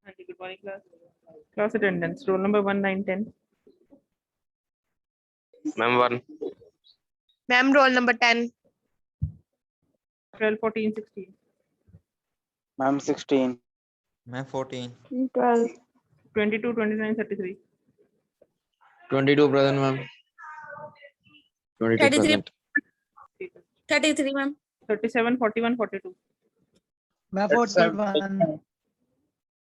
हाँ जी, good morning class. Class attendance roll number 1 9 10 ma'am 1 ma'am roll number 10 12 14 16 ma'am 16 मैं 14 12 22 29 33 22 present ma'am 22 33 present 33 ma'am 37 41 42 मैं 41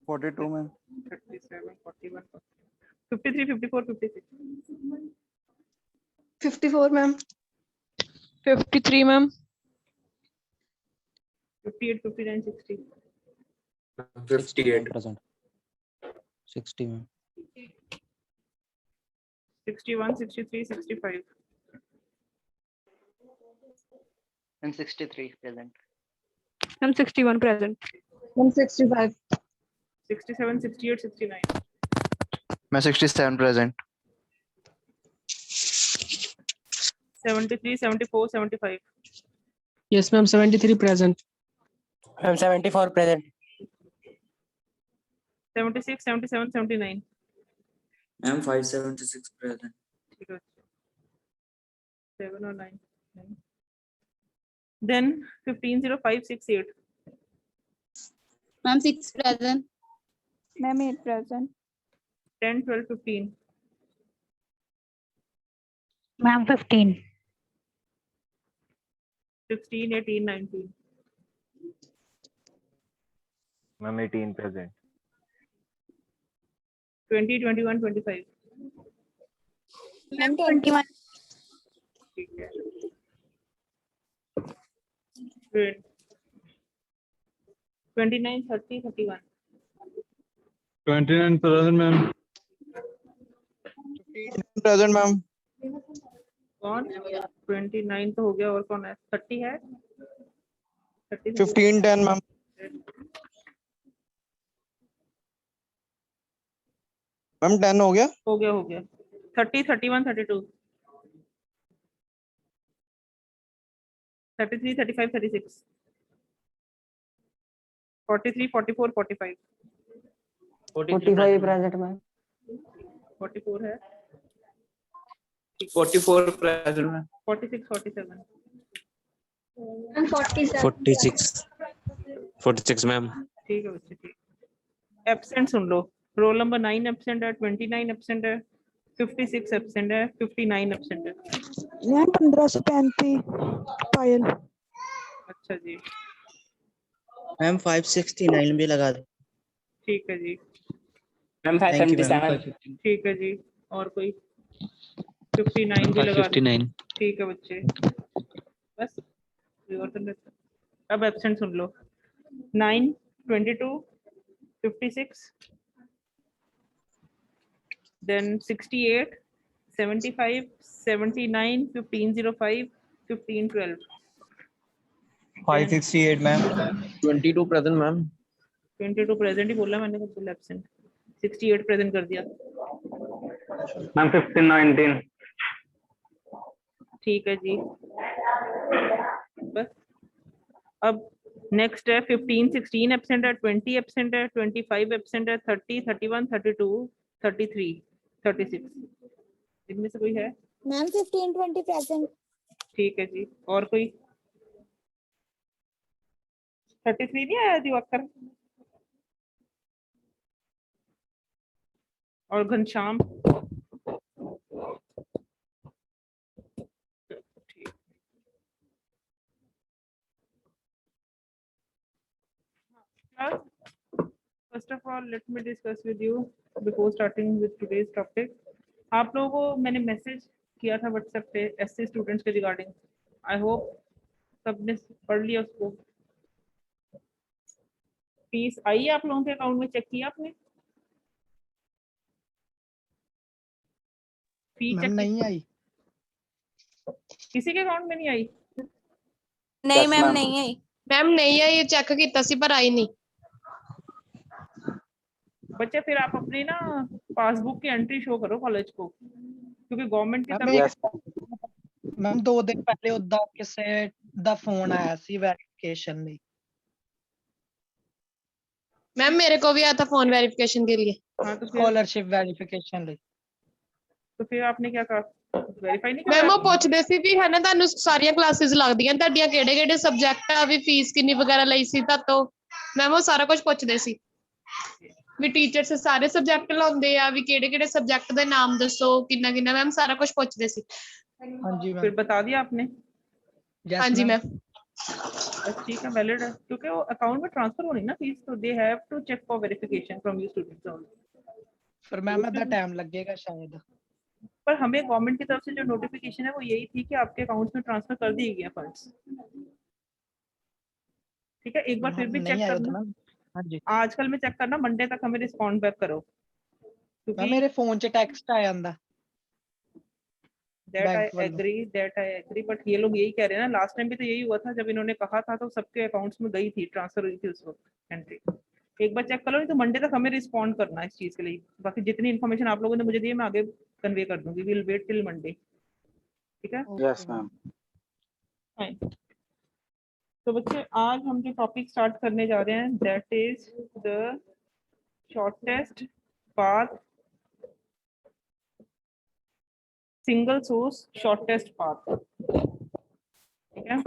42 ma'am 37 41 53 54 56 54 ma'am 53 ma'am 58 59 60 58 present 60 ma'am 61 63 65 and 63 present I'm 61 present. 165 67 68 69 मैं 67 present 73 74 75 Yes, ma'am. 73 present. I'm 74 present 76 77 79 ma'am 576 present ठीक है 7 और 9 then 15 05 68 ma'am 6 present Ma'am 8 present. 10 12 15 Ma'am 15. 16 18 19 ma'am 18 present 20 21 25 ma'am 21 ठीक है फिर 29 30 31 29 present ma'am present ma'am कौन 29 तो हो गया और कौन है 30 है 30 15 10 मैम मैम 10 हो गया हो गया 30 31 32 33 35 36 43 44 45 45 present मैम 44 है 44 present मैम 46 47 मैम 47 46 46 मैम ठीक है बच्चे ठीक एब्सेंट सुन लो रोल नंबर 9 एब्सेंट है 29 एब्सेंट है 56 एब्सेंट है 59 एब्सेंट है मैम 1535 पायल. अच्छा जी मैम 569 भी लगा दो ठीक है जी मैम 577 ठीक है जी और कोई 59 भी लगा दो 59 ठीक है बच्चे बस रिवर्सल लेते हैं। अब एब्सेंट सुन लो 9 22 56 then 68 75 79 1505 1512 568 ma'am 22 present ma'am 22 present ही बोला मैंने कब बोला एब्सेंट 68 प्रेजेंट कर दिया मैम 15 19 ठीक है जी बस अब नेक्स्ट है 15 16 एब्सेंट है 20 एब्सेंट है 25 एब्सेंट है 30 31 32 33 36 इनमें से कोई है मैम 15 20 present ठीक है जी और कोई 33 नहीं आया दिवाकर और घनश्याम ठीक first of all let me discuss with you before starting with today's topic आप लोगों को मैंने मैसेज किया था व्हाट्सएप पे एससी स्टूडेंट्स के रिगार्डिंग आई होप सबने पढ़ लिया उसको फीस आई है आप लोगों के अकाउंट में चेक किया आपने फी मैम चेक नहीं आई किसी के अकाउंट में नहीं आई नहीं मैम नहीं आई मैम नहीं है ये चेक ਕੀਤਾ ਸੀ ਪਰ आई नहीं. बच्चे फिर आप अपनी ना पासबुक की एंट्री शो करो कॉलेज को क्योंकि गवर्नमेंट की मैम तरफ ਮੈਮ 2 ਦਿਨ ਪਹਿਲੇ ਉਦਾਂ ਕਿਸੇ ਦਾ ਫੋਨ ਆਇਆ ਸੀ ਵੈਰੀਫਿਕੇਸ਼ਨ ਲਈ मैम मेरे को भी आया था फोन वेरिफिकेशन के लिए। हाँ तो फिर स्कॉलरशिप वेरिफिकेशन ਲਈ आपने क्या कहा, वेरीफाई नहीं ਮੈਮ करा? ਉਹ ਪੁੱਛਦੇ ਸੀ ਵੀ ਹਨਾ ਤੁਹਾਨੂੰ ਸਾਰੀਆਂ ਕਲਾਸਿਸ ਲੱਗਦੀਆਂ ਤੁਹਾਡੀਆਂ ਕਿਹੜੇ ਕਿਹੜੇ ਸਬਜੈਕਟ ਆ ਵੀ ਫੀਸ ਕਿੰਨੀ ਵਗੈਰਾ ਲਈ ਸੀ ਤੁਹਾਤੋਂ। ਮੈਮ ਉਹ ਸਾਰਾ ਕੁਝ ਪੁੱਛਦੇ ਸੀ ਵੀ ਟੀਚਰਸ ਸਾਰੇ ਸਬਜੈਕਟ ਲਾਉਂਦੇ ਆ ਵੀ ਕਿਹੜੇ ਕਿਹੜੇ ਸਬਜੈਕਟ ਦੇ ਨਾਮ ਦੱਸੋ ਕਿੰਨਾ ਕਿੰਨਾ। ਮੈਮ ਸਾਰਾ ਕੁਝ ਪੁੱਛਦੇ ਸੀ। ਹਾਂਜੀ फिर मैम। बता दिया आपने? ਹਾਂਜੀ ਮੈਮ। बस ठीक है, वैलिड है, क्योंकि वो अकाउंट में ट्रांसफर होनी ना फीस, तो they have to check for verification from you students only. फिर मैम इतना टाइम लगेगा शायद। पर हमें गवर्नमेंट की तरफ से जो नोटिफिकेशन है वो यही थी कि आपके अकाउंट्स में ट्रांसफर कर दिए गए फंड्स। ठीक है, एक बार फिर भी नहीं चेक आया था करना, मैम। हाँ जी आजकल में चेक करना, मंडे तक हमें रिस्पॉन्ड बैक करो, मैम क्योंकि मेरे फोन च टेक्स्ट आ जांदा। दैट आई बैंक वालों। एग्री, बट ये लोग यही कह रहे हैं ना, लास्ट टाइम भी तो यही हुआ था, जब इन्होंने कहा था तो सबके अकाउंट्स में गई थी, ट्रांसफर हुई थी उस वक्त एंट्री। एक बार चेक करो, नहीं तो मंडे तक हमें रिस्पॉन्ड करना है इस चीज के लिए। बाकी जितनी इन्फॉर्मेशन आप लोगों ने मुझे दी है मैं आगे कन्वे कर दूंगी, विल वेट टिल मंडे। ठीक है, यस मैम। तो बच्चे आज हम जो टॉपिक स्टार्ट करने जा रहे हैं that is the shortest path, single source shortest path. ठीक है,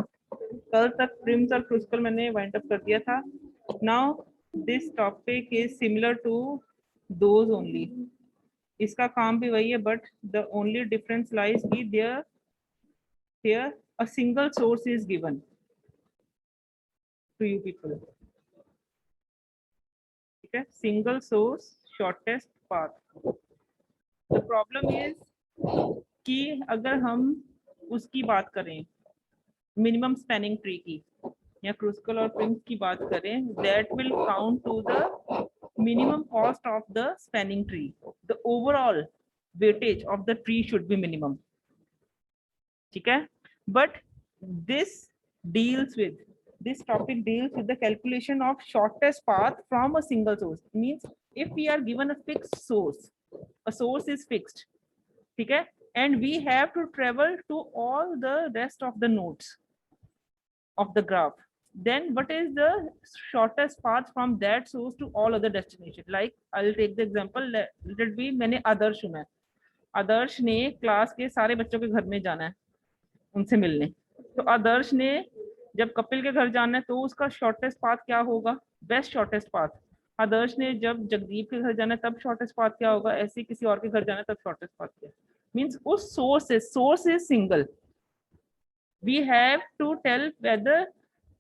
कल तक प्रिम्स और क्रूसिकल मैंने वाइंड अप कर दिया था। Now this topic is similar to those only, इसका काम भी वही है, but the only difference lies की there a single source is given to you people. ठीक है, single source shortest path. The problem is कि अगर हम उसकी बात करें मिनिमम स्पैनिंग ट्री की या क्रूसिकल और प्रिम्स की बात करें, that will count to the minimum cost of the spanning tree. The overall weightage of the tree should be minimum. ठीक है, but this topic deals with the calculation of shortest path from a single source. Means if we are given a fixed source, a source is fixed, ठीक है, and we have to travel to all the rest of the nodes of the graph, then what is the shortest path from that source to all other destination? Like I'll take the example, let it be मैंने आदर्श हूं मैं, आदर्श ने class के सारे बच्चों के घर में जाना है उनसे मिलने, तो आदर्श ने जब कपिल के घर जाना है तो उसका शॉर्टेस्ट पाथ क्या होगा, बेस्ट शॉर्टेस्ट पाथ। आदर्श ने जब जगदीप के घर जाना है तब शॉर्टेस्ट पाथ क्या होगा, ऐसे किसी और के घर जाना है तब शॉर्टेस्ट पाथ क्या। मीन्स उस source is single, we have to tell whether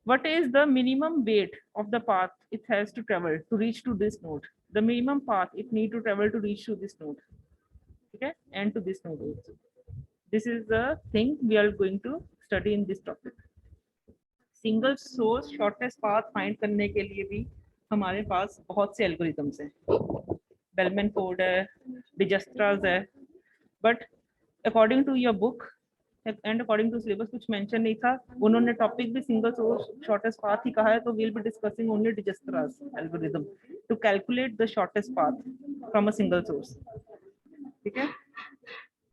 what is the minimum weight of the path it has to travel to reach to this node, the minimum path it need to travel to reach to this node, okay, and to this node also. This is the thing we are going to study in this topic. Single source shortest path find करने के लिए भी हमारे पास बहुत से algorithms हैं, bellman code है, Dijkstra's है, but according to your book and according to syllabus कुछ मेंशन नहीं था, उन्होंने टॉपिक भी सिंगल सोर्स शॉर्टेस्ट पाथ ही कहा है, तो we'll be discussing only Dijkstra's algorithm to calculate the shortest path from a single source. ठीक है,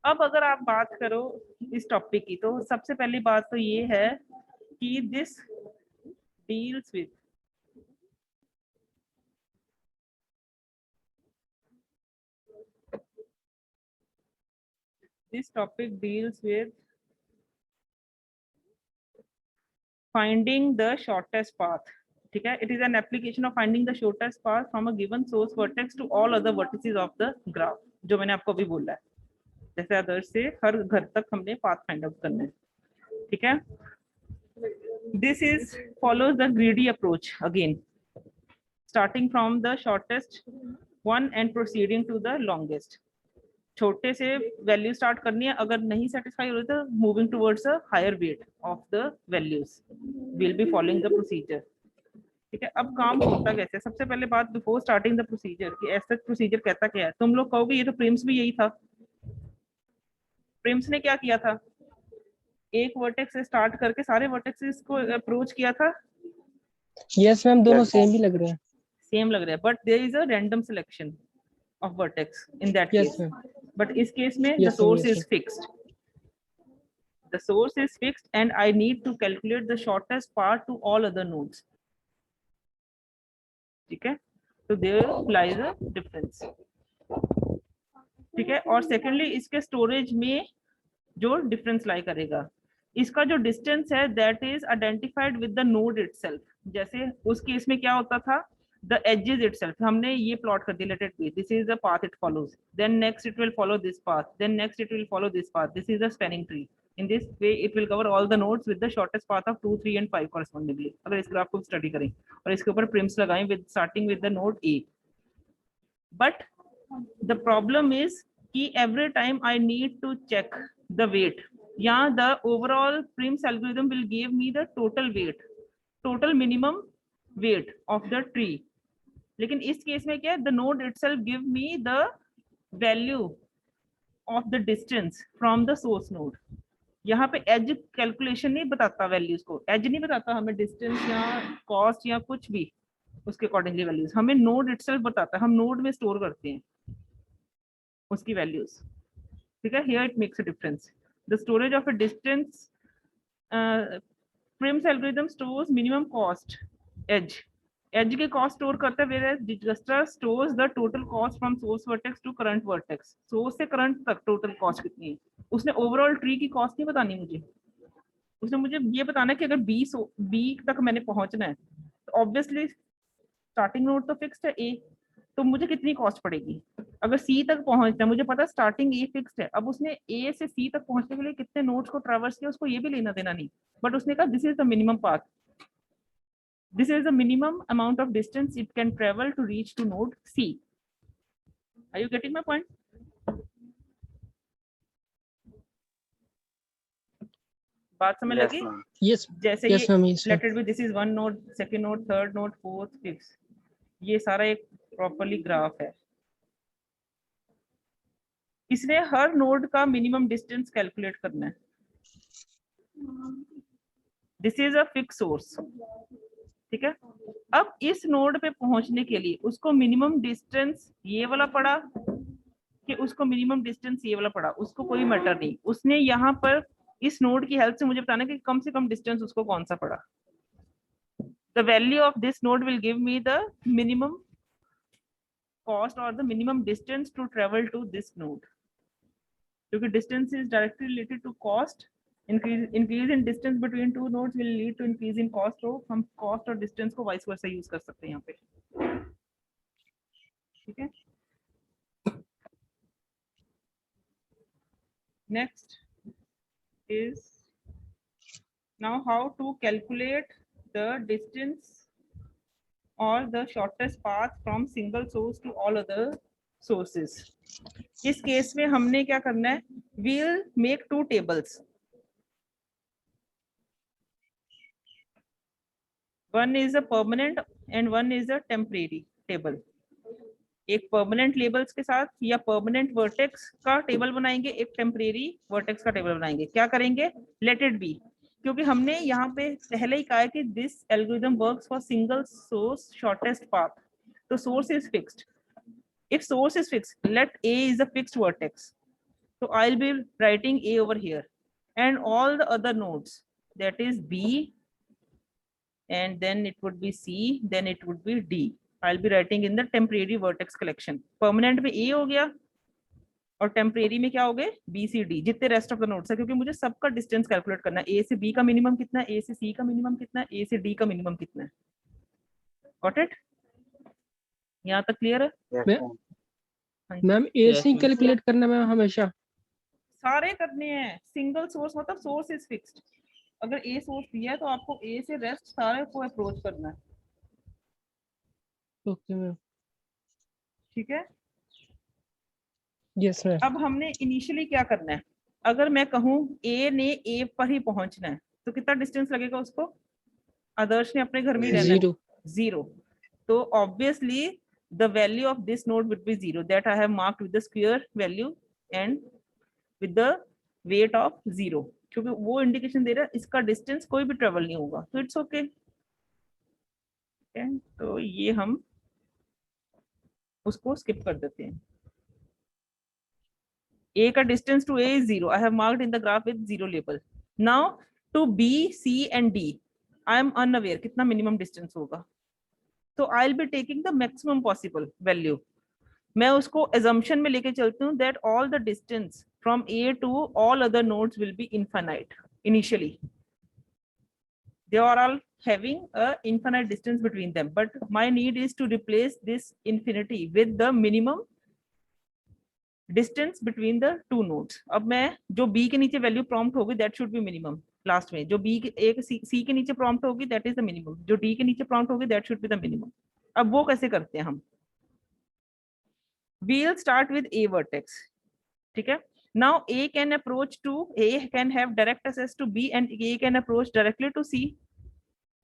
अब अगर आप बात करो इस टॉपिक की, तो सबसे पहली बात तो ये है कि this deals with this topic deals with finding the shortest path. ठीक है, it is an application of finding the shortest path from a given source vertex to all other vertices of the graph, जो मैंने आपको अभी बोला है, जैसे आदर्श से हर घर तक हमने पाथ फाइंड आउट करना है। ठीक है, this is follows the greedy approach again, starting from the shortest one and proceeding to the longest. छोटे से वैल्यू स्टार्ट करनी है, अगर नहीं सेटिस्फाई हो रही तो moving towards a higher weight of the values, will be following the procedure. ठीक है, अब काम होता कैसे, सबसे पहले बात बिफोर स्टार्टिंग द प्रोसीजर कि ऐसा प्रोसीजर कहता क्या है। तुम लोग कहोगे ये तो प्रिम्स भी यही था, प्रिम्स ने क्या किया था, एक वर्टेक्स से स्टार्ट करके सारे वर्टेक्सेस को अप्रोच किया था। यस मैम, दोनों सेम ही लग रहे हैं। सेम लग रहा है, but there is a random selection of vertex in that Yes, case, ma'am. but इस केस में Yes, the ma'am, source yes, is fixed, the source is fixed and I need to calculate the shortest path to all other nodes। ठीक है, तो there lies a difference. ठीक है, और secondly इसके storage में जो डिफरेंस लाई करेगा, इसका जो डिस्टेंस है that is identified with the node itself. जैसे उस केस में क्या होता था, द एजेस इटसेल्फ, हमने ये प्लॉट कर दिया, let it be this is the path it follows, then next it will follow this path, then next it will follow this path, this is the spanning tree. In this way, it will cover all the nodes with the shortest path of 2, 3 and 5 correspondingly. अगर इस graph को study करें और इसके ऊपर prims लगाएं with starting with the node A. But the problem is कि every time I need to check the weight. Yeah, the overall prims algorithm will give me the total weight, total minimum weight of the tree. लेकिन इस case में क्या है, the node itself give me the value of the distance from the source node. यहाँ पे as calculation नहीं बताता, values को एज नहीं बताता हमें, डिस्टेंस या कॉस्ट या कुछ भी उसके अकॉर्डिंगली वैल्यूज हमें नोड इटसेल्फ बताता है, हम नोड में स्टोर करते हैं उसकी वैल्यूज। ठीक है, here it makes a difference. The storage of a distance Prim's algorithm stores minimum cost edge, edge के कॉस्ट स्टोर करता है, whereas Dijkstra stores the total cost from source vertex to current vertex. Source से current तक total cost कितनी है, उसने overall tree की cost नहीं बतानी मुझे, उसने मुझे ये बताना है कि अगर बी तक मैंने पहुंचना है तो ऑब्वियसली स्टार्टिंग नोड तो फिक्स्ड है ए, तो मुझे कितनी कॉस्ट पड़ेगी। अगर सी तक पहुंचना है, मुझे पता है स्टार्टिंग ए फिक्स्ड है, अब उसने ए से सी तक पहुंचने के लिए कितने नोड्स को ट्रैवर्स किया उसको ये भी लेना देना नहीं, बट उसने कहा this is the minimum path, this is the minimum amount of distance it can travel to reach to node C. Are you getting my point? बात समझ लगी? Yes. जैसे Yes, ma'am. Yes, let it be this is one node, second node, third node, fourth, fifth, ये सारा एक properly graph है। इसने हर node का मिनिमम डिस्टेंस कैलकुलेट करना है। This is a fix source. ठीक है, अब इस नोड पे पहुंचने के लिए उसको मिनिमम डिस्टेंस ये वाला पड़ा कि उसको मिनिमम डिस्टेंस ये वाला पड़ा, उसको कोई मैटर नहीं, उसने यहाँ पर इस नोड की हेल्प से मुझे बताना कि कम से कम डिस्टेंस उसको कौन सा पड़ा। The value of this node will give me the minimum cost और the minimum distance to travel to this node, क्योंकि distance is directly related to cost. increase in distance between two nodes will lead to increase in cost, तो हम cost और distance को vice versa use कर सकते हैं यहाँ पे। ठीक है, next is now how to calculate the distance or the shortest path from single source to all other sources. इस केस में हमने क्या करना है, we'll make two tables. One is a permanent and one is a temporary table. एक permanent labels के साथ या permanent vertex का टेबल बनाएंगे, एक temporary vertex का टेबल बनाएंगे। क्या करेंगे, let it be, क्योंकि हमने यहाँ पे पहले ही कहा है कि this algorithm works for single source shortest path, तो source is fixed. If source is fixed, let A is a fixed vertex, so I'll be writing A over here and all the other nodes, that is B, and then it would be C, then it would be D. I'll be writing in the temporary vertex collection. Permanent में A हो गया और temporary में क्या हो गए, B, C, D, जितने rest of the nodes है, क्योंकि मुझे सबका distance calculate करना है। A से B का minimum कितना है, A से C का minimum कितना है, A से D का minimum कितना है। Got it? यहाँ तक clear है? मैम ए से कैलकुलेट करना मैम हमेशा सारे करने हैं। सिंगल सोर्स मतलब सोर्स इज फिक्स्ड, अगर ए सोर्स दिया है तो आपको ए से रेस्ट सारे को अप्रोच करना है। Okay ma'am. ठीक है, यस मैम। अब हमने इनिशियली क्या करना है, अगर मैं कहूँ ए ने ए पर ही पहुंचना है तो कितना डिस्टेंस लगेगा उसको, आदर्श ने अपने घर में ही रहना है, 0, तो obviously the value of this node would be 0, that I have marked with the square value and with the weight of 0, क्योंकि वो इंडिकेशन दे रहा है इसका डिस्टेंस कोई भी ट्रेवल नहीं होगा, तो इट्स ओके। तो ये हम उसको स्किप कर देते हैं। A का distance to A is 0, I have marked in the graph with 0 label. Now to B, C and D I am unaware कितना मिनिमम डिस्टेंस होगा, तो I will be taking the maximum possible value. मैं उसको assumption में लेके चलती हूँ that all the distance from A to all other nodes will be infinite initially. They are all having a infinite distance between them, but my need is to replace this infinity with the minimum distance between the two nodes. अब मैं जो B के नीचे value prompt होगी that should be minimum. Last में जो B के एक C के नीचे प्रॉम्प्ट होगी that is the minimum. जो D के नीचे प्रॉम्प्ट होगी that should be the minimum. अब वो कैसे करते हैं हम? We'll start with A vertex. ठीक है? Now A can approach to A can have direct access to B and A can approach directly to C.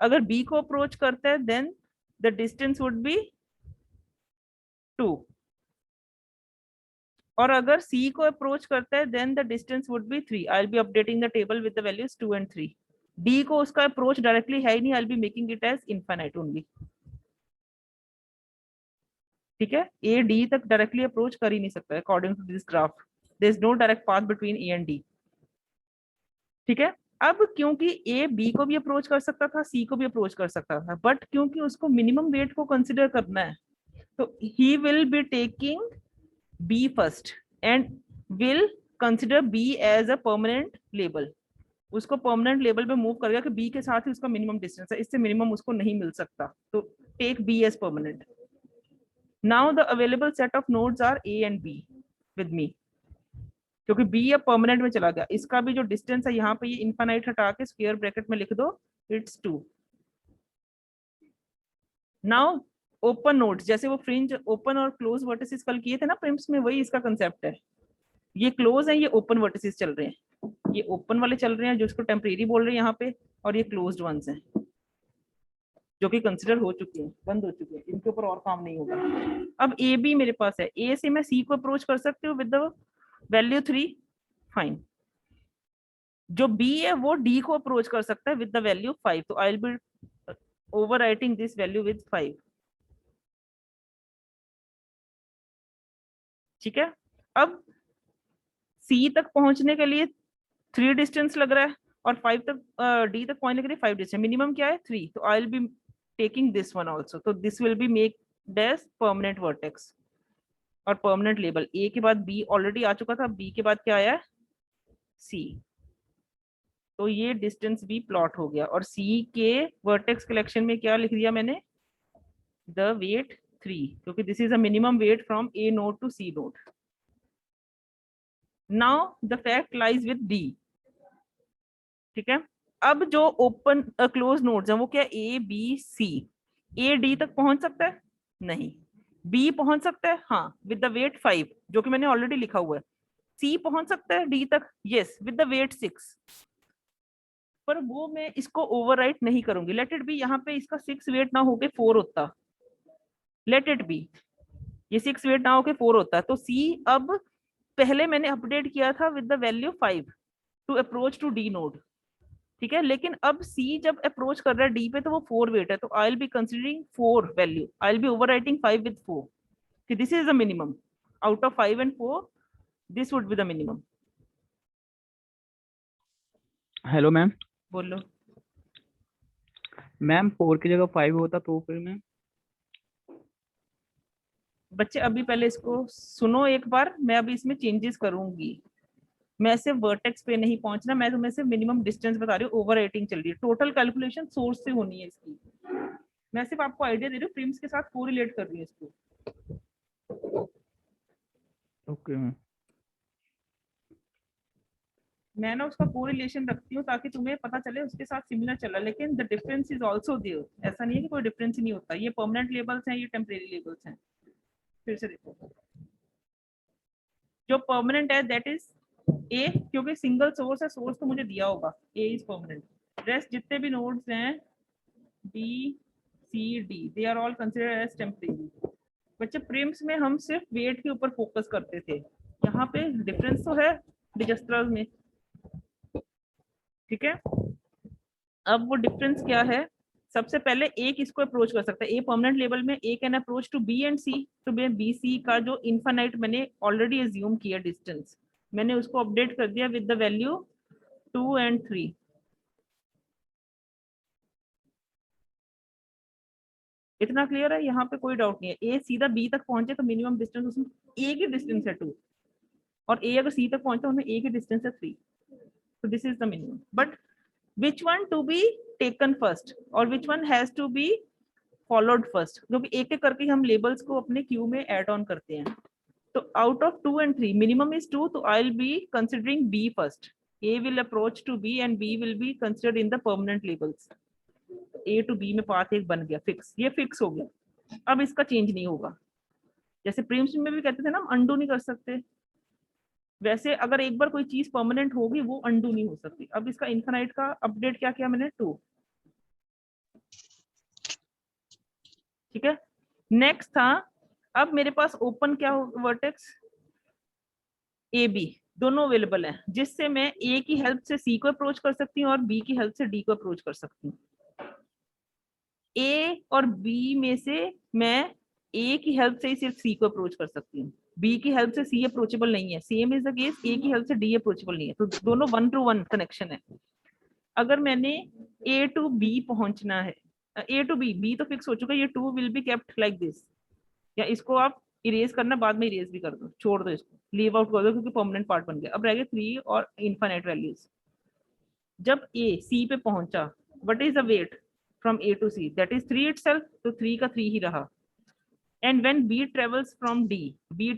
अगर B को approach करता है then the distance would be 2. और अगर C को approach करता है then the distance would be 3. I'll be updating the table with the values 2 and 3. D को उसका approach directly है ही नहीं, I'll be making it as infinite only. ठीक है? A D तक डायरेक्टली अप्रोच कर ही नहीं सकता है according to this graph. There is no direct path between A and D. ठीक है? अब क्योंकि A B को भी अप्रोच कर सकता था, C को भी अप्रोच कर सकता था, बट क्योंकि उसको मिनिमम वेट को कंसीडर करना है तो he will be taking B first and will consider B as a permanent label. उसको परमानेंट लेबल पे मूव करेगा कि B के साथ ही उसका मिनिमम डिस्टेंस है, इससे मिनिमम उसको नहीं मिल सकता, तो take B as permanent. Now the available set of nodes are A and B with me. क्योंकि B अब परमानेंट में चला गया, इसका भी जो डिस्टेंस है यहाँ पे ये इनफाइनाइट हटा के स्क्वायर ब्रैकेट में लिख दो, इट्स 2. नाउ ओपन नोड्स, जैसे वो फ्रिंज ओपन और क्लोज वर्टिसेस कल किए थे ना प्रिम्स में, वही इसका कंसेप्ट है. ये क्लोज है, ये ओपन वर्टिसेस चल रहे हैं, ये ओपन वाले चल रहे हैं जो इसको टेम्परेरी बोल रहे हैं यहाँ पे, और ये क्लोज्ड वंस हैं जो कि कंसिडर हो चुके हैं, बंद हो चुके हैं, इनके ऊपर और काम नहीं होगा. अब ए बी मेरे पास है, ए से मैं सी को अप्रोच कर सकती हूँ विद द वैल्यू 3, फाइन. जो बी है वो डी को अप्रोच कर सकता है विद द वैल्यू 5, तो I will B overwriting this value with 5. ठीक है? अब सी तक पहुंचने के लिए 3 डिस्टेंस लग रहा है और 5 तक डी तक पहुंचने के लिए 5 डिस्टेंस, मिनिमम क्या है 3, तो I will B taking this one also, so this will be made as permanent vertex और permanent label. A के बाद B ऑलरेडी आ चुका था, B के बाद क्या आया है C, तो ये डिस्टेंस भी प्लॉट हो गया. और C के वर्टेक्स कलेक्शन में क्या लिख दिया मैंने, द वेट 3, क्योंकि this is a minimum weight from A node to C node. Now the fact lies with D. ठीक है? अब जो ओपन क्लोज नोड्स हैं वो क्या, ए बी सी. ए डी तक पहुंच सकता है? नहीं. बी पहुंच सकता है? हाँ, विद द वेट 5 जो कि मैंने ऑलरेडी लिखा हुआ है. सी पहुंच सकता है डी तक? Yes, with the weight 6. पर वो मैं इसको ओवरराइट नहीं करूंगी. लेट इट बी, यहाँ पे इसका 6 वेट ना होके 4 होता. लेट इट बी, ये 6 वेट ना होके 4 होता. तो सी अब पहले मैंने अपडेट किया था with the value 5 to approach to D node. ठीक है? लेकिन अब C जब अप्रोच कर रहा है D पे तो वो 4 वेट है, तो I will B considering 4 value. I will B overwriting 5 with 4 कि this is the minimum. Out of 5 and 4 this would be the minimum. Hello ma'am. बोलो मैम 4 की जगह 5 होता तो फिर मैम. बच्चे अभी पहले इसको सुनो एक बार, मैं अभी इसमें चेंजेस करूंगी. मैं सिर्फ वर्टेक्स पे नहीं पहुंचना, मैं तुम्हें सिर्फ मिनिमम डिस्टेंस बता रही हूँ. ओवरराइटिंग चल रही है, टोटल कैलकुलेशन सोर्स से होनी है इसकी. मैं सिर्फ आपको आइडिया दे रही हूँ, प्रिम्स के साथ कोरिलेट कर रही हूँ इसको. Okay ma'am. मैं ना उसका कोरिलेशन रखती हूँ ताकि तुम्हें पता चले उसके साथ सिमिलर चला, लेकिन the difference is also there. ऐसा नहीं है कि कोई डिफरेंस ही नहीं होता. ये परमानेंट लेबल्स हैं, ये टेम्परेरी लेबल्स हैं. फिर से देखो, जो परमानेंट है दैट इज A, क्योंकि सिंगल सोर्स है, सोर्स तो मुझे दिया होगा. A is permanent. रेस्ट जितने भी नोड्स हैं B C D they are all considered as temporary. बच्चे प्रिम्स में हम सिर्फ वेट के ऊपर फोकस करते थे, यहाँ पे डिफरेंस तो है डिजस्ट्रास में. ठीक है? अब वो डिफरेंस क्या है, सबसे पहले A किसको अप्रोच कर सकता है, A परमानेंट लेवल में A can approach to B and C. तो B C का जो इनफाइनाइट मैंने ऑलरेडी एज्यूम किया डिस्टेंस, मैंने उसको अपडेट कर दिया विद द वैल्यू 2 and 3. इतना क्लियर है? यहाँ पे कोई डाउट नहीं है। ए सीधा बी तक पहुंचे तो मिनिमम डिस्टेंस उसमें ए की डिस्टेंस है 2, और ए अगर सी तक पहुंचे तो उनमें ए की डिस्टेंस है 3। तो this is the minimum. But which one to be taken first और which one has to be followed first, क्योंकि एक एक करके हम लेबल्स को अपने क्यू में ऐड ऑन करते हैं। तो out of 2 and 3 minimum is 2, तो I will be considering B first. A will approach to B and B will be considered in the permanent labels. A to B में path एक बन गया fix, ये fix हो गया। अब इसका चेंज नहीं होगा। जैसे प्रीम्स में भी कहते थे ना, हम अंडू नहीं कर सकते, वैसे अगर एक बार कोई चीज परमानेंट होगी वो अंडू नहीं हो सकती। अब इसका इनफाइनाइट का अपडेट क्या किया मैंने? 2। ठीक है, नेक्स्ट था, अब मेरे पास ओपन क्या हो, वर्टेक्स ए बी दोनों अवेलेबल है, जिससे मैं ए की हेल्प से सी को अप्रोच कर सकती हूँ और बी की हेल्प से डी को अप्रोच कर सकती हूँ। ए और बी में से मैं ए की हेल्प से ही सिर्फ सी को अप्रोच कर सकती हूँ, बी की हेल्प से सी अप्रोचेबल नहीं है। सेम इज द केस, ए की हेल्प से डी अप्रोचेबल नहीं है, तो दोनों 1-to-1 कनेक्शन है। अगर मैंने ए टू बी पहुंचना है, ए टू बी, बी तो फिक्स हो चुका है, ये 2 will be kept like this, या इसको आप इरेज करना बाद में इरेज भी कर दो, छोड़ दो इसको, लीव आउट कर दो क्योंकि परमानेंट पार्ट बन गया। अब रह गए 3 और इनफाइनाइट वैल्यूज। जब ए सी पे पहुंचा, what is the weight from A to C? That is 3 itself, तो 3 का 3 ही रहा। And when B travels from B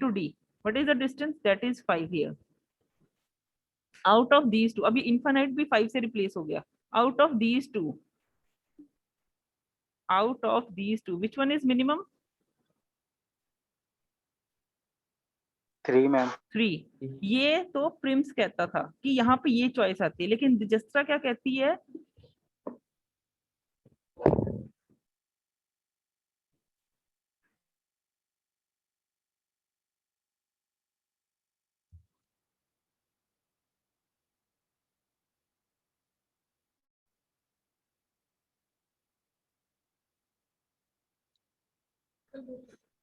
to D, what is the distance? That is 5 here. Out of these two, अभी infinite भी 5 से replace हो गया। Out of these two, which one is minimum? 3 ma'am. 3। ये तो प्रिम्स कहता था कि यहाँ पे ये चॉइस आती है, लेकिन दिजस्त्रा क्या कहती है?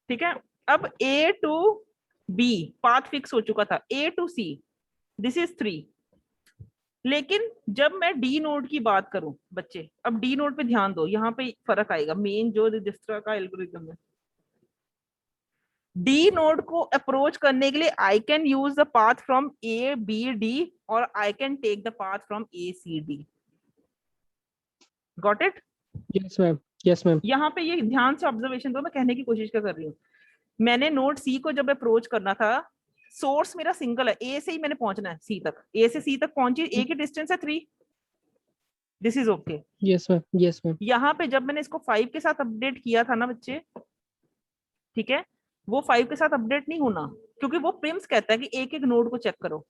ठीक है, अब A टू B पाथ फिक्स हो चुका था, A टू C दिस इज 3। लेकिन जब मैं डी नोड की बात करूं बच्चे, अब डी नोड पे ध्यान दो, यहाँ पे फर्क आएगा, मेन जो रजिस्टर का एल्गोरिथम है। डी नोड को अप्रोच करने के लिए I can use the path from A B D और I can take the path from A C D. Got it? Yes ma'am, yes ma'am. यहाँ पे ये ध्यान से ऑब्जर्वेशन दो, मैं कहने की कोशिश क्या कर रही हूँ। मैंने नोड सी को जब अप्रोच करना था, सोर्स मेरा सिंगल है, ए से ही मैंने पहुंचना है सी तक, ए से सी तक पहुंची, ए की डिस्टेंस है 3, this is okay. Yes ma'am, yes ma'am. यहाँ पे जब मैंने इसको 5 के साथ अपडेट किया था ना बच्चे, ठीक है, वो 5 के साथ अपडेट नहीं होना, क्योंकि वो प्रिम्स कहता है कि एक एक नोड को चेक करो।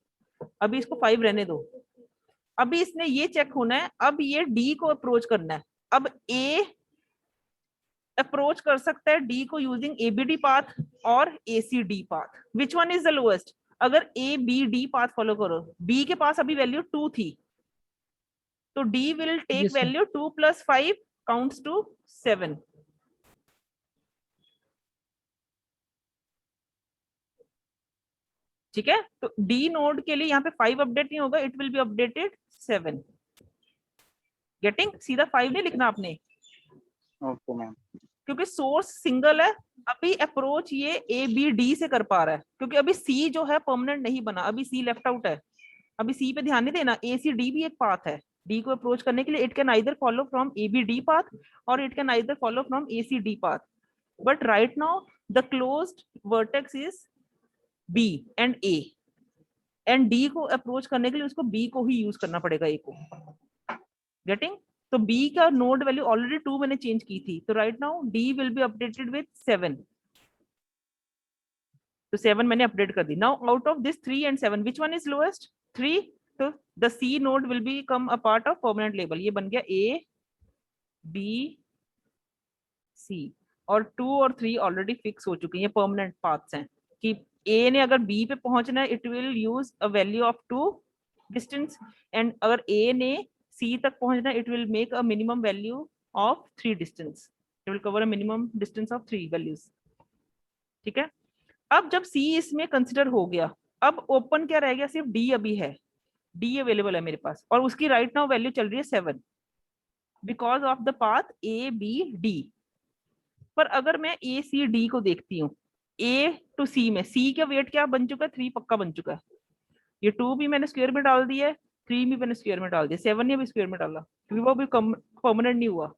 अभी इसको 5 रहने दो, अभी इसने ये चेक होना है, अब ये डी को अप्रोच करना है। अब ए अप्रोच कर सकता है डी को यूजिंग एबीडी पाथ और ACD path, which one is the lowest? अगर A B D path follow करो, बी के पास अभी वैल्यू 2 थी, तो D will take Yes, sir. Value 2 + 5 counts to 7। ठीक है, तो डी नोड के लिए यहाँ पे 5 अपडेट नहीं होगा, it will be updated 7। Getting? सीधा 5 नहीं लिखना आपने, ओके मैम। क्योंकि सोर्स सिंगल है। अभी अप्रोच ये ए बी डी से कर पा रहा है, क्योंकि अभी सी जो है परमानेंट नहीं बना, अभी सी लेफ्ट आउट है। अभी सी पे ध्यान नहीं देना, ए सी डी भी एक पाथ है। डी को अप्रोच करने के लिए it can either follow from A B D path और it can either follow from A C D path, but right now the closed vertex is B and A, and D को approach करने के लिए उसको B को ही use करना पड़ेगा, ए को। गेटिंग? तो B का नोड वैल्यू ऑलरेडी 2 मैंने चेंज की थी, तो right now D will be updated with 7। तो 7 मैंने अपडेट कर दी। Now out of this 3 and 7 which one is lowest? 3। तो the C node will become a part of permanent label. ये बन गया A B C, और 2 और 3 ऑलरेडी फिक्स हो चुके हैं, ये परमानेंट पाथ्स हैं कि A ने अगर B पे पहुंचना है, it will use a value of 2 distance, and अगर A ने C तक पहुंचना, it will make a minimum value of 3 distance. It will cover a minimum distance of 3 values. ठीक है, अब जब C इसमें कंसिडर हो गया, अब ओपन क्या रह गया? सिर्फ D अभी है, D अवेलेबल है मेरे पास, और उसकी राइट नाउ वैल्यू चल रही है 7 because of the path A B D। पर अगर मैं ए सी डी को देखती हूँ, ए टू सी में सी का वेट क्या बन चुका है, 3 पक्का बन चुका है। ये 2 भी मैंने स्क्वायर में डाल दिया है, 3 भी मैंने स्क्वायर में डाल दिया, 7 ने भी स्क्वायर में डाला, क्योंकि वो भी परमानेंट नहीं हुआ।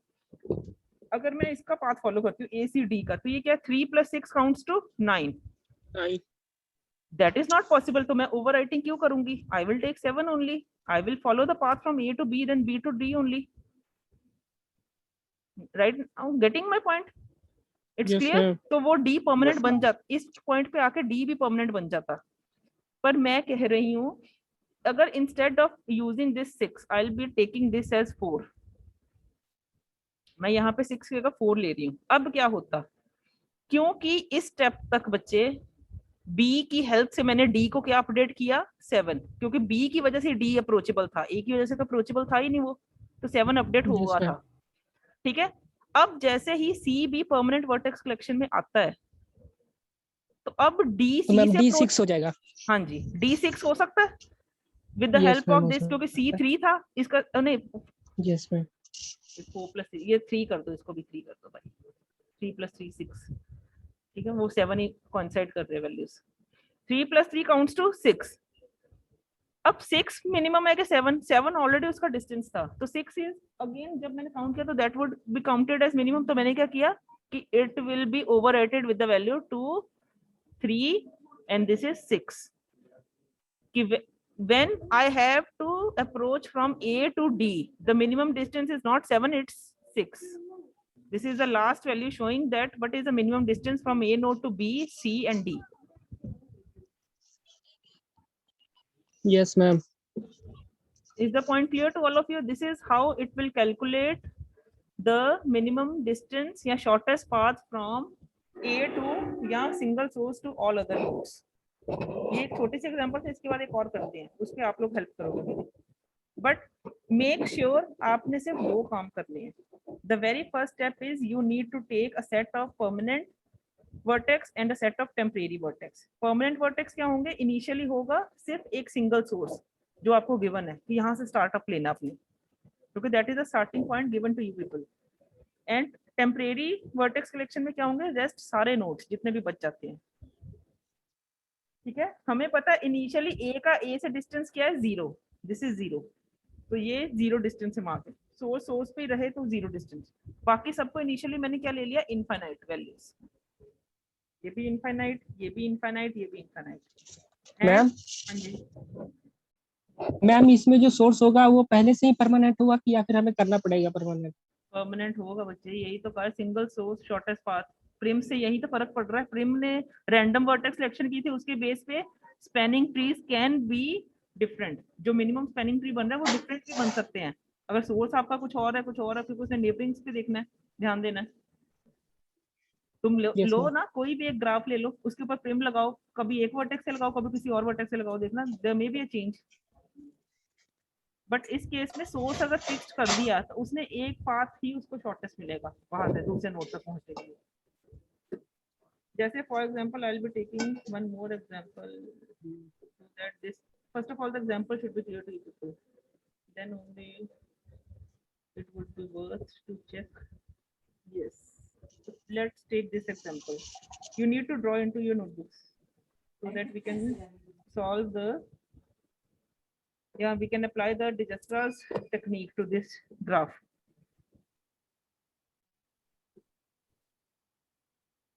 अगर मैं इसका पाथ फॉलो करती हूँ ए सी डी का, तो ये क्या 3 + 6 counts to 9। That is not possible, तो मैं ओवर राइटिंग क्यों करूंगी? I will take 7 only, I will follow the path from A to B then B to D only. Right, getting my point? It's clear? तो वो D permanent Yes, बन ma'am. जाता, इस point पे आके D भी परमानेंट बन जाता। पर मैं कह रही हूँ अगर instead of using this 6 I will be taking this as 4, मैं यहाँ पे 6 की जगह 4 ले रही हूँ, अब क्या होता? क्योंकि इस स्टेप तक बच्चे बी की हेल्प से मैंने डी को क्या अपडेट किया 7, क्योंकि बी की वजह से डी अप्रोचेबल था, ए की वजह से तो अप्रोचेबल था ही नहीं वो, तो 7 अपडेट हुआ Yes, ma'am. था। ठीक है, अब जैसे ही C B permanent vertex collection में आता है, तो अब डी तो सी मैम से D6 हो जाएगा। हाँ जी, D6 हो सकता है with the Yes, help ma'am, of हो दिस, सकता क्योंकि है। C3 था इसका, नहीं Yes, ma'am. 4 + 3, ये 3 कर दो, इसको भी 3 कर दो भाई, 3 + 3 6, ठीक है, वो 7 ही कोइंसाइड कर रहे हैं वैल्यूज, 3 + 3 काउंट्स टू 6। अब 6 मिनिमम है कि 7 ऑलरेडी उसका डिस्टेंस था, तो 6 इज अगेन, जब मैंने काउंट किया तो that would be counted as minimum, तो मैंने क्या किया कि it will be overwritten with the value 2 3 and this is 6, कि when I have to approach from A to D, the minimum distance is not 7, it's 6. This is the last value showing that what is the minimum distance from A node to B, C and D. Yes, ma'am. Is the point clear to all of you? This is how it will calculate the minimum distance या shortest path from A to या single source to all other nodes. ये एक छोटी सी example है, इसके बाद एक और करते हैं, उस पे आप लोग हेल्प करोगे मेरी, बट मेक श्योर आपने सिर्फ 2 काम करने हैं। The very first step is you need to take a set of permanent vertex and a set of temporary vertex. Permanent vertex क्या होंगे? इनिशियली होगा सिर्फ एक सिंगल सोर्स जो आपको गिवन है कि यहाँ से स्टार्टअप लेना अपने, क्योंकि that is the starting point given to you people. And temporary vertex collection में क्या होंगे? रेस्ट सारे नोड्स जितने भी बच जाते हैं। ठीक है, हमें पता है इनिशियली ए का ए से डिस्टेंस क्या है 0, दिस इज 0, तो ये 0 डिस्टेंस से मार्क है, सोर्स पे ही रहे तो 0 डिस्टेंस, बाकी सबको इनिशियली मैंने क्या ले लिया? इनफाइनाइट वैल्यूज, ये भी इनफाइनाइट, ये भी इनफाइनाइट, ये भी इनफाइनाइट। मैम हाँ जी, मैम इसमें जो सोर्स होगा वो पहले से ही परमानेंट होगा कि या फिर हमें करना पड़ेगा परमानेंट? परमानेंट होगा बच्चे, यही तो कहा, single source shortest path. Prim से यही तो फर्क पड़ रहा है, प्रिम ने रैंडम वर्टेक्स सिलेक्शन की थी, उसके बेस पे spanning trees can be different, जो मिनिमम स्पैनिंग ट्री बन रहा है वो डिफरेंट भी बन सकते हैं। अगर सोर्स आपका कुछ और है, कुछ और है, क्योंकि उसने नेबरिंग्स पे देखना है, ध्यान देना है। तुम Yes, लो ma'am. ना कोई भी एक ग्राफ ले लो, उसके ऊपर प्रिम लगाओ, कभी एक वर्टेक्स से लगाओ, कभी किसी और वर्टेक्स से लगाओ, देखना there may be a change. But इस केस में सोर्स अगर फिक्स्ड कर दिया तो उसने एक पाथ ही उसको शॉर्टेस्ट मिलेगा वहां से दूसरे नोड तक पहुंचने के लिए। जैसे for example I will be taking one more example so that this first of all the example should be clear to you people, then only it would be worth to check. Yes, so let's take this example. You need to draw into your notebooks so that we can solve the we can apply the Dijestra's technique to this graph.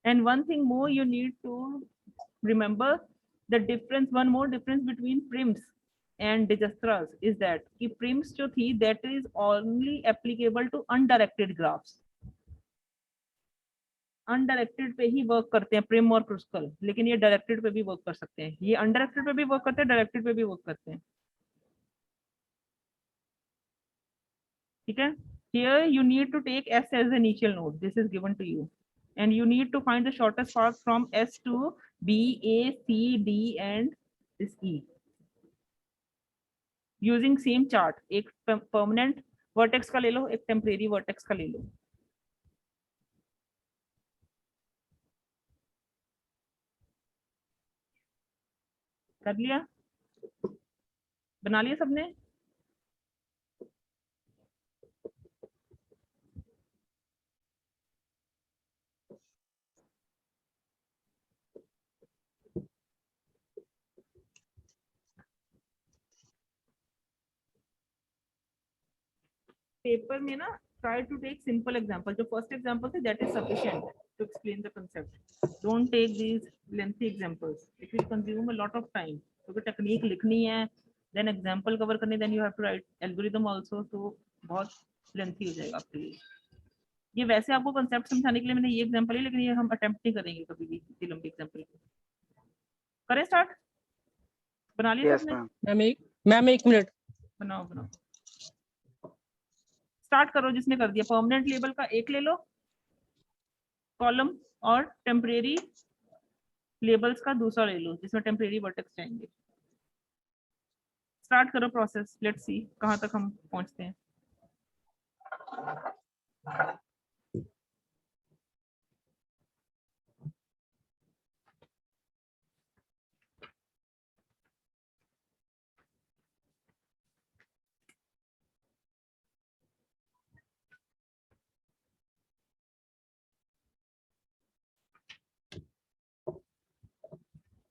And one thing more you need to remember, the difference, one more difference between prims and Dijestra's is that कि prims जो थी that is only applicable to undirected graphs. Undirected पे ही work करते हैं prim और Kruskal, लेकिन ये directed पे भी वर्क कर सकते हैं, ये अनडायरेक्टेड पे भी वर्क करते हैं, डायरेक्टेड पे भी वर्क करते हैं। ठीक है, here you need to take S as the initial node, this is given to you, and you need to find the shortest path from S to B, A, C, D and this E using same chart। एक permanent vertex का ले लो, एक temporary vertex का ले लो। कर लिया, बना लिया सबने? पेपर में ना try to take simple example. जो first example थे that is sufficient to explain the concept. Don't take these lengthy examples. It will consume a lot of time. क्योंकि टेक्निक लिखनी है, then example cover करनी, then you have to write algorithm also, तो बहुत lengthy हो जाएगा आपके लिए. ये वैसे आपको concept समझाने के लिए मैंने ये example ही, लेकिन ये हम attempt नहीं करेंगे कभी भी इतनी लंबी example. करें start? बना लिया Yes, सबने? ma'am. मैम एक मिनट। बनाओ बनाओ, स्टार्ट करो जिसने कर दिया। परमानेंट लेबल का एक ले लो कॉलम और टेम्परेरी लेबल्स का दूसरा ले लो जिसमें टेम्परेरी वर्टेक्स जाएंगे। स्टार्ट करो प्रोसेस, लेट्स सी कहां तक हम पहुंचते हैं।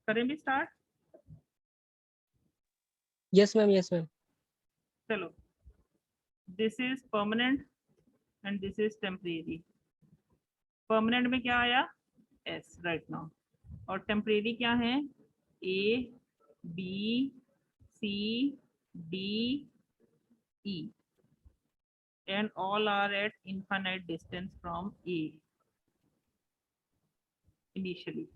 करें भी start? Yes ma'am, yes ma'am. चलो, this is permanent and this is temporary. Permanent में क्या आया? S right now. और टेम्परेरी क्या है? A B C D E and all are at infinite distance from A initially.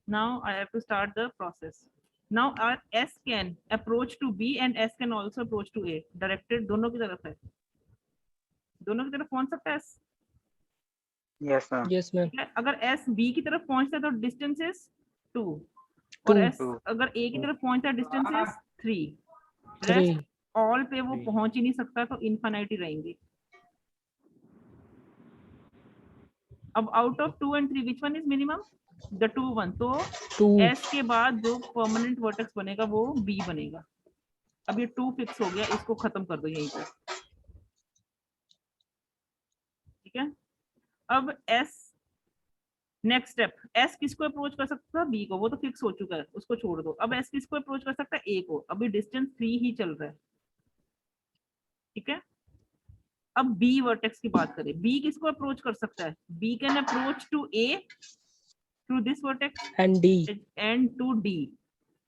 Now I have to start the process. Now our S can approach to B and S can also approach to A. Directed दोनों की तरफ है, दोनों की तरफ पहुंच सकता है S? Yes, ma'am. Yes ma'am. ठीक है? अगर S B की तरफ पहुंचता है तो डिस्टेंस इज 2 और S Two. अगर A की तरफ पहुंचता है डिस्टेंस इज 3। 3। ऑल पे वो पहुंच ही नहीं सकता तो इनफाइनाइट ही रहेंगे। अब out of 2 and 3 which one is minimum? The 2 one. तो 2। S के बाद जो परमानेंट वर्टेक्स बनेगा वो B बनेगा। अब ये 2 फिक्स हो गया, इसको खत्म कर दो यहीं पर। ठीक है, अब S नेक्स्ट स्टेप, S किसको अप्रोच कर सकता है? B को, वो तो फिक्स हो चुका है, उसको छोड़ दो। अब S किसको अप्रोच कर सकता है? A को। अभी डिस्टेंस 3 ही चल रहा है। ठीक है, अब B वर्टेक्स की बात करें। B किसको अप्रोच कर सकता है? B can approach to A through this vertex and D. And to D।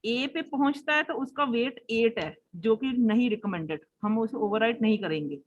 A पे पहुंचता है तो उसका वेट 8 है जो कि नहीं रिकमेंडेड, हम उसे ओवरराइट नहीं करेंगे।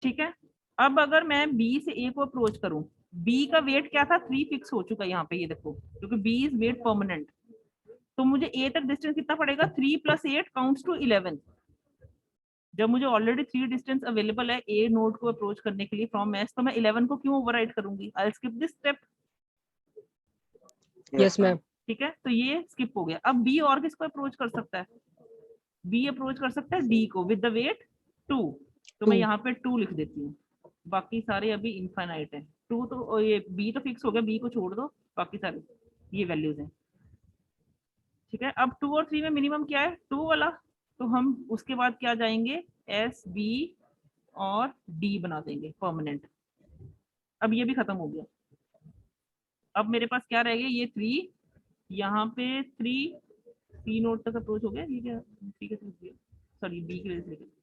ठीक है, अब अगर मैं B से A को अप्रोच करूं, B का वेट क्या था? 3 फिक्स हो चुका है यहाँ पे, ये देखो, क्योंकि B इज वेट परमानेंट। तो मुझे A तक डिस्टेंस कितना पड़ेगा? 3 + 8 काउंट्स टू 11। जब मुझे ऑलरेडी 3 डिस्टेंस अवेलेबल है A नोड को अप्रोच करने के लिए फ्रॉम S, तो मैं 11 को क्यों ओवरराइड करूंगी? I will skip this step. Yes ma'am. ठीक है, तो ये स्किप हो गया। अब B और किसको अप्रोच कर सकता है? B अप्रोच कर सकता है D को विद द वेट 2। तो मैं 2। यहाँ पे 2 लिख देती हूँ, बाकी सारे अभी इनफाइनाइट है। 2 तो ये B तो फिक्स हो गया, B को छोड़ दो, बाकी सारे ये वैल्यूज हैं। ठीक है, अब 2 और 3 में मिनिमम क्या है? 2 वाला। तो हम उसके बाद क्या जाएंगे? S B और D बना देंगे परमानेंट। अब ये भी खत्म हो गया। अब मेरे पास क्या रह गया? ये 3, यहाँ पे 3 नोड तक अप्रोच हो गया। ये क्या? ठीक है, सॉरी B की वजह से।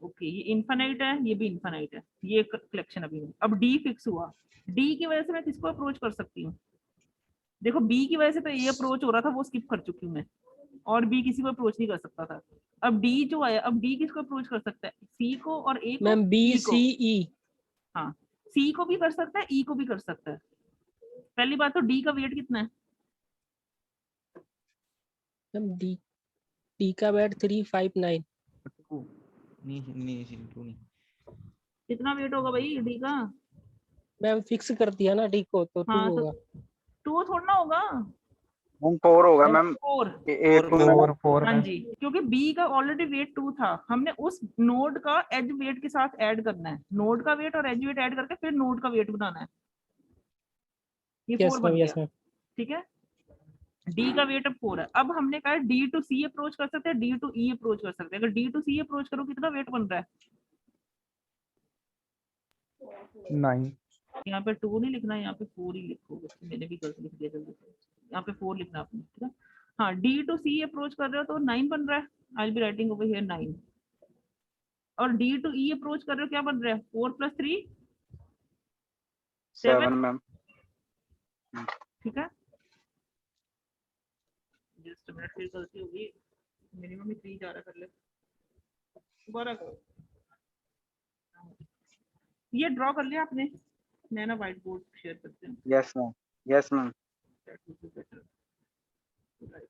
ओके, ये इनफाइनाइट है, ये भी इनफाइनाइट है, ये कलेक्शन अभी नहीं। अब D फिक्स हुआ। D की वजह से मैं किसको अप्रोच कर सकती हूँ? देखो B की वजह से तो ये अप्रोच हो रहा था, वो स्किप कर चुकी हूँ मैं। और बी किसी को अप्रोच नहीं कर सकता था। अब डी जो आया, अब डी किसको अप्रोच कर सकता है, सी को और ए को। मैम बी E को। सी ई। हाँ, सी को भी कर सकता है, ई को भी कर सकता है। पहली बात तो डी का वेट कितना है, मैम डी डी का वेट 359। कितना वेट होगा भाई डी का? मैम फिक्स कर दिया ना डी को, तो 2 हाँ तो होगा। 2 थोड़ा ना होगा, मैम 4 होगा मैम। 4। ए टू फोर हाँ जी, क्योंकि बी का ऑलरेडी वेट 2 था, हमने उस नोड का एज वेट के साथ ऐड करना है, नोड का वेट और एज वेट ऐड करके फिर नोड का वेट बनाना है। ये 4 बन यस गया, मैम। ठीक है। डी का वेट अब 4 है। अब हमने कहा डी टू सी अप्रोच कर सकते हैं, डी टू ई अप्रोच कर सकते हैं। अगर डी टू सी अप्रोच करो कितना वेट बन रहा है? 9। यहाँ पे 2 नहीं लिखना, यहाँ पे 4 ही लिखोगे, मैंने भी गलत लिख दिया जल्दी से, यहाँ पे 4 लिखना आपने, ठीक है। हाँ, डी टू सी अप्रोच कर रहे हो तो 9 बन रहा है, आई will be writing over here 9। और डी टू ई अप्रोच कर रहे हो क्या बन रहा है, 4 + 3 7 7, मैम। ठीक है। जस्ट मिनट, फिर गलती होगी, मिनिमम ही 3 जा रहा, कर ले दोबारा करो। ये ड्रॉ कर लिया आपने, मैं ना व्हाइट बोर्ड शेयर करते हैं। Yes ma'am, yes ma'am. That would be better. Right.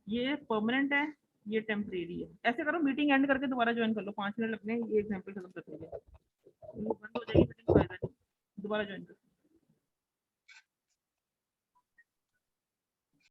ये परमानेंट है, ये टेम्परेरी है। ऐसे करो, मीटिंग एंड करके दोबारा ज्वाइन कर लो, 5 मिनट लगने हैं, ये एग्जांपल खत्म कर देंगे, बंद हो जाएगी मीटिंग, फायदा नहीं, दोबारा ज्वाइन करो।